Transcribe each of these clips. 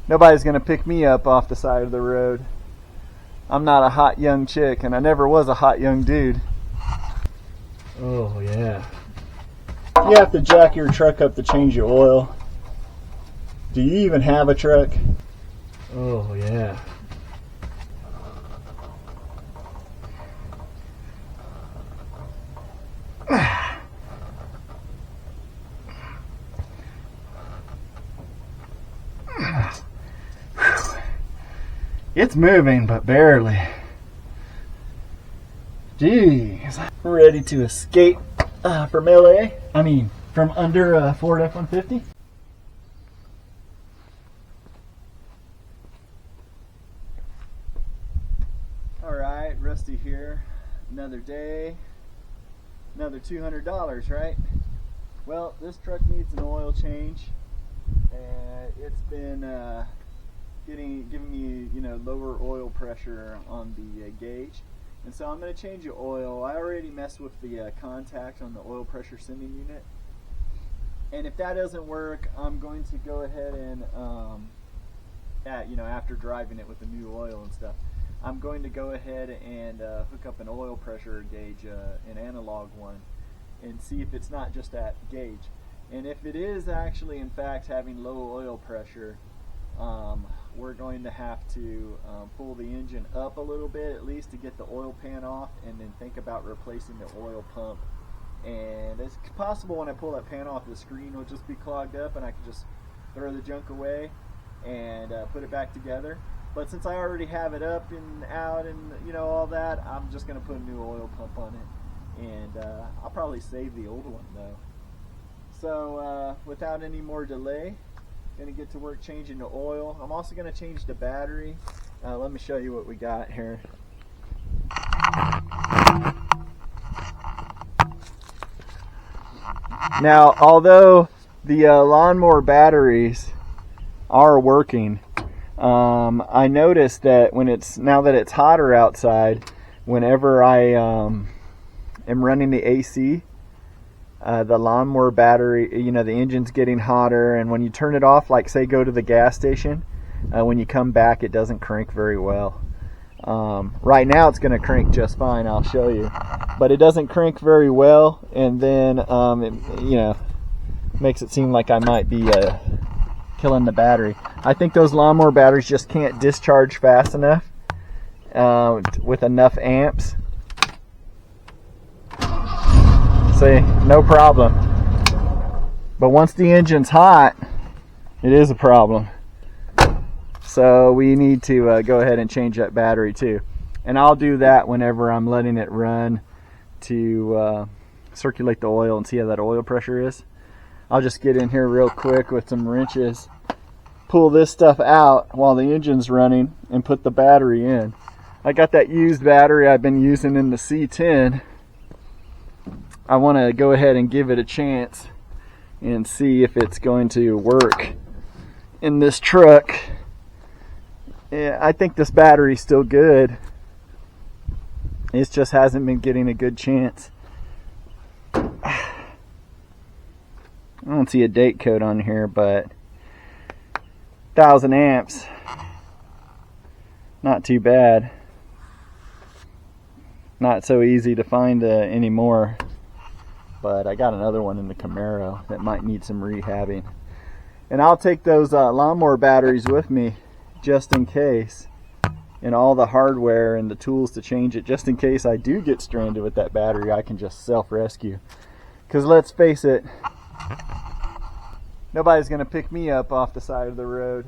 Nobody's gonna pick me up off the side of the road. I'm not a hot young chick, and I never was a hot young dude. Oh yeah. You have to jack your truck up to change your oil. Do you even have a truck? Oh yeah. It's moving, but barely. Jeez. Ready to escape from LA? I mean, from under a Ford F-150? Alright, Rusty here. Another day. Another $200, right? Well, this truck needs an oil change. And it's been giving me, lower oil pressure on the gauge. And so I'm going to change the oil. I already messed with the contact on the oil pressure sending unit. And if that doesn't work, I'm going to go ahead and, after driving it with the new oil and stuff, I'm going to go ahead and hook up an oil pressure gauge, an analog one, and see if it's not just that gauge. And if it is actually, in fact, having low oil pressure, we're going to have to pull the engine up a little bit at least to get the oil pan off, and then think about replacing the oil pump. And it's possible when I pull that pan off, the screen will just be clogged up and I can just throw the junk away and put it back together. But since I already have it up and out and all that, I'm just going to put a new oil pump on it. And I'll probably save the old one though. So without any more delay, going to get to work changing the oil. I'm also going to change the battery. Let me show you what we got here. Now, although the lawnmower batteries are working, I noticed that now that it's hotter outside, whenever I am running the AC, the lawnmower battery, the engine's getting hotter, and when you turn it off, like say go to the gas station, when you come back it doesn't crank very well. Right now it's going to crank just fine, I'll show you, but it doesn't crank very well, and then it makes it seem like I might be killing the battery. I think those lawnmower batteries just can't discharge fast enough with enough amps. See, no problem. But once the engine's hot, it is a problem. So we need to go ahead and change that battery too. And I'll do that whenever I'm letting it run to circulate the oil and see how that oil pressure is. I'll just get in here real quick with some wrenches, pull this stuff out while the engine's running, and put the battery in. I got that used battery I've been using in the C10. I want to go ahead and give it a chance and see if it's going to work in this truck. Yeah, I think this battery's still good. It just hasn't been getting a good chance. I don't see a date code on here, but 1000 amps, not too bad. Not so easy to find anymore. But I got another one in the Camaro that might need some rehabbing. And I'll take those lawnmower batteries with me just in case, and all the hardware and the tools to change it, just in case I do get stranded with that battery. I can just self-rescue. Because let's face it, nobody's going to pick me up off the side of the road.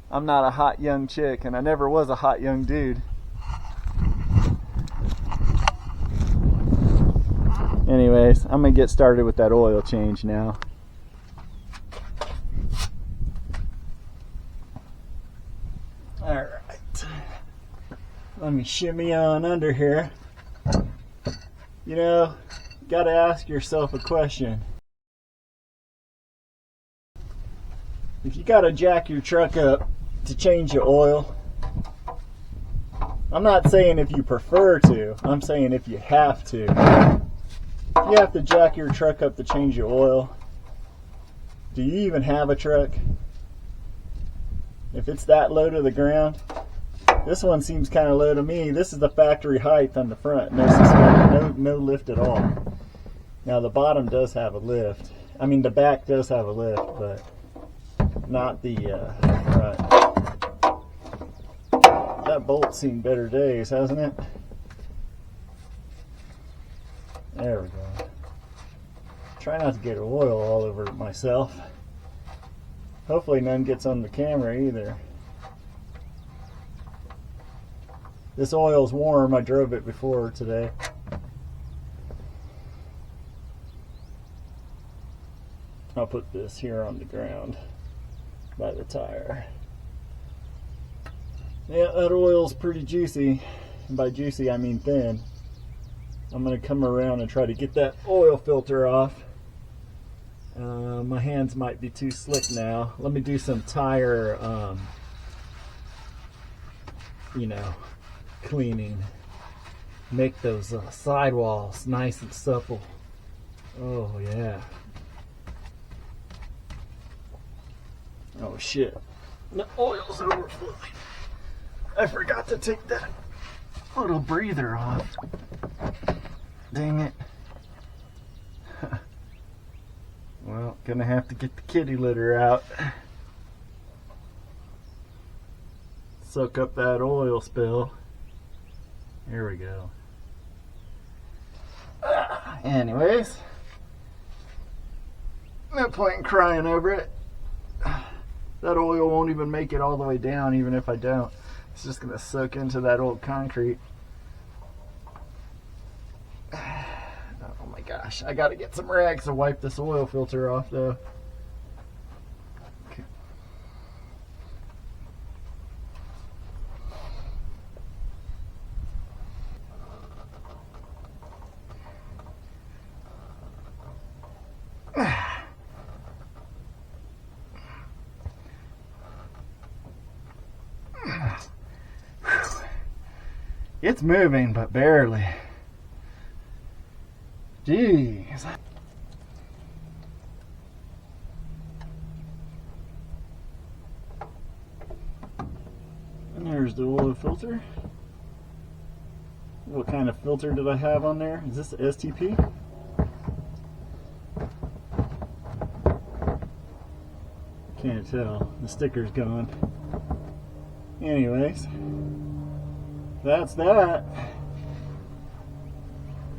I'm not a hot young chick, and I never was a hot young dude. Anyways, I'm going to get started with that oil change now. Alright. Let me shimmy on under here. Gotta ask yourself a question. If you gotta jack your truck up to change your oil, I'm not saying if you prefer to, I'm saying if you have to. If you have to jack your truck up to change your oil, do you even have a truck? If it's that low to the ground, this one seems kind of low to me. This is the factory height on the front. No lift at all. Now the bottom does have a lift. I mean the back does have a lift, but not the front. That bolt's seen better days, hasn't it? There we go. Try not to get oil all over myself. Hopefully none gets on the camera either. This oil's warm. I drove it before today. I'll put this here on the ground by the tire. Yeah, that oil's pretty juicy. And by juicy, I mean thin. I'm going to come around and try to get that oil filter off. My hands might be too slick now. Let me do some tire, cleaning. Make those sidewalls nice and supple. Oh, yeah. Oh, shit. The oil's overflowing. I forgot to take that little breather off. Dang it. Well, gonna have to get the kitty litter out. Soak up that oil spill. Here we go. Anyways, no point in crying over it. That oil won't even make it all the way down, even if I don't. It's just gonna soak into that old concrete. Oh my gosh, I gotta get some rags to wipe this oil filter off though. Okay. It's moving, but barely. Jeez. And there's the oil filter. What kind of filter did I have on there? Is this the STP? Can't tell. The sticker's gone. Anyways, that's that.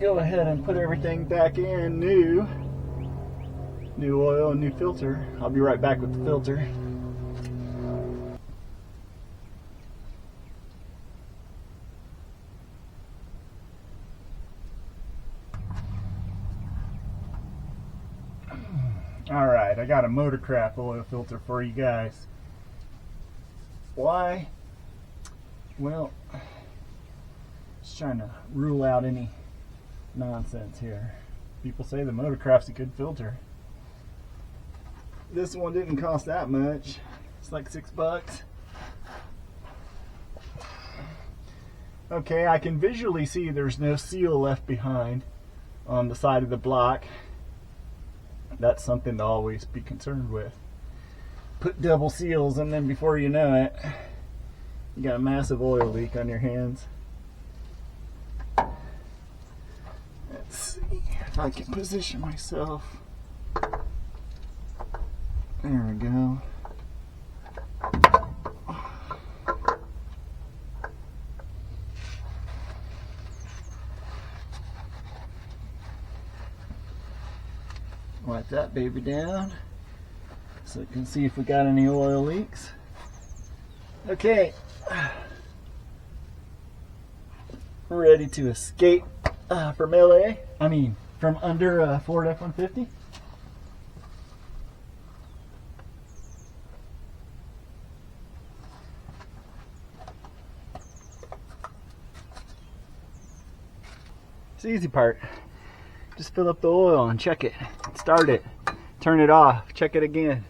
Go ahead and put everything back in new oil and new filter. I'll be right back with the filter. Alright, I got a Motorcraft oil filter for you guys. Why? Well, just trying to rule out any nonsense here. People say the Motorcraft's a good filter. This one didn't cost that much. It's like $6. Okay, I can visually see there's no seal left behind on the side of the block. That's something to always be concerned with. Put double seals and then before you know it, you got a massive oil leak on your hands. Let's see if I can position myself. There we go. Wipe that baby down so you can see if we got any oil leaks. Okay. Ready to escape from LA? I mean, from under a Ford F-150? It's the easy part. Just fill up the oil and check it. Start it. Turn it off. Check it again.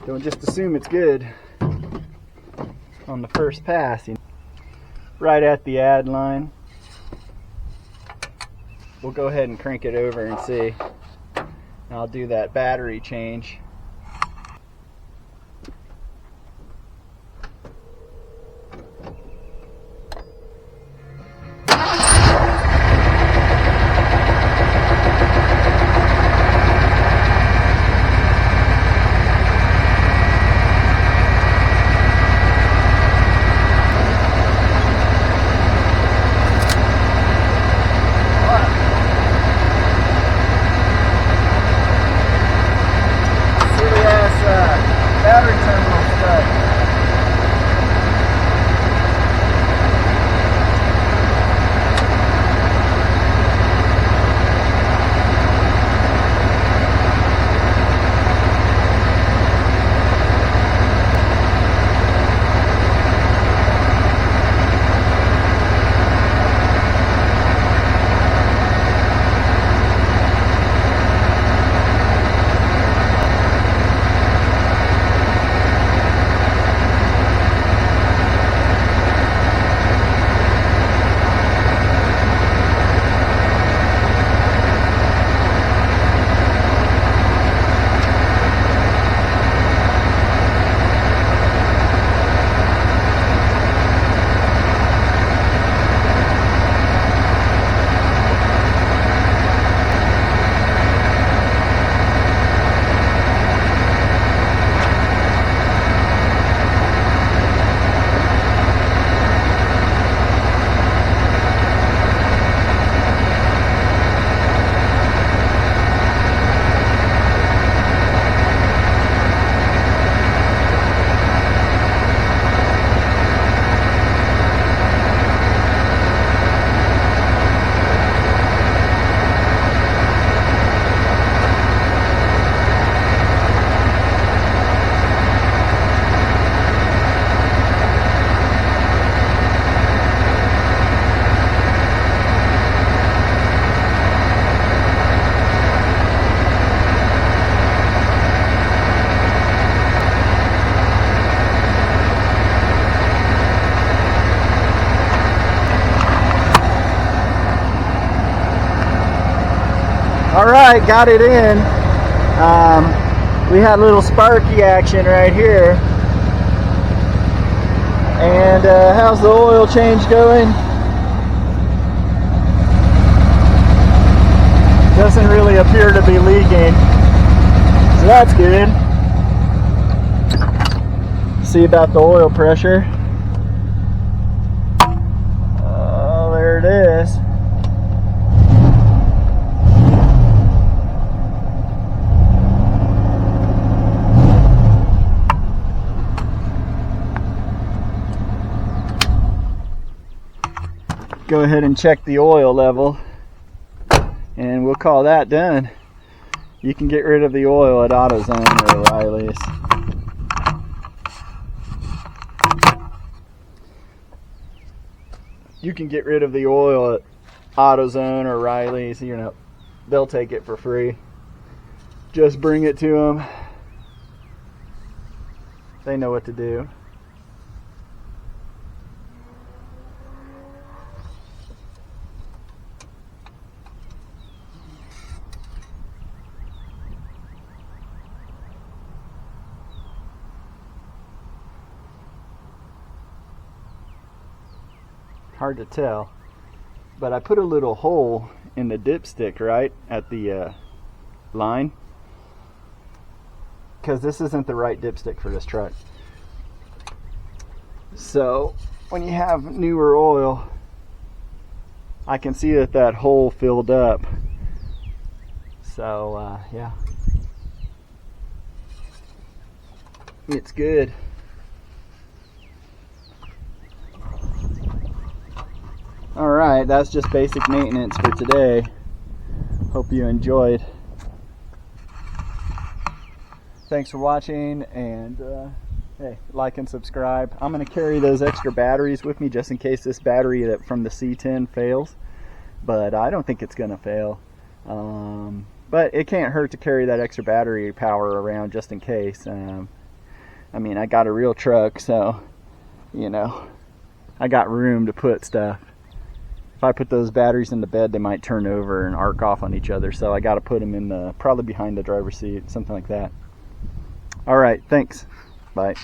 Don't just assume it's good on the first pass. Right at the add line. We'll go ahead and crank it over and see. I'll do that battery change. right, got it in. We had a little sparky action right here. And how's the oil change going? Doesn't really appear to be leaking, so that's good. See about the oil pressure. Oh, there it is. Go ahead and check the oil level, and we'll call that done. You can get rid of the oil at AutoZone or O'Reilly's. You can get rid of the oil at AutoZone or O'Reilly's. You know, they'll take it for free. Just bring it to them. They know what to do. Hard to tell, but I put a little hole in the dipstick right at the line, because this isn't the right dipstick for this truck. So when you have newer oil, I can see that hole filled up. So yeah, it's good. Alright, that's just basic maintenance for today. Hope you enjoyed. Thanks for watching, and hey, like and subscribe. I'm going to carry those extra batteries with me just in case this battery from the C10 fails, but I don't think it's going to fail. But it can't hurt to carry that extra battery power around just in case. I mean, I got a real truck, so you know, I got room to put stuff. If I put those batteries in the bed, they might turn over and arc off on each other, so I got to put them in probably behind the driver's seat, something like that. All right, thanks. Bye.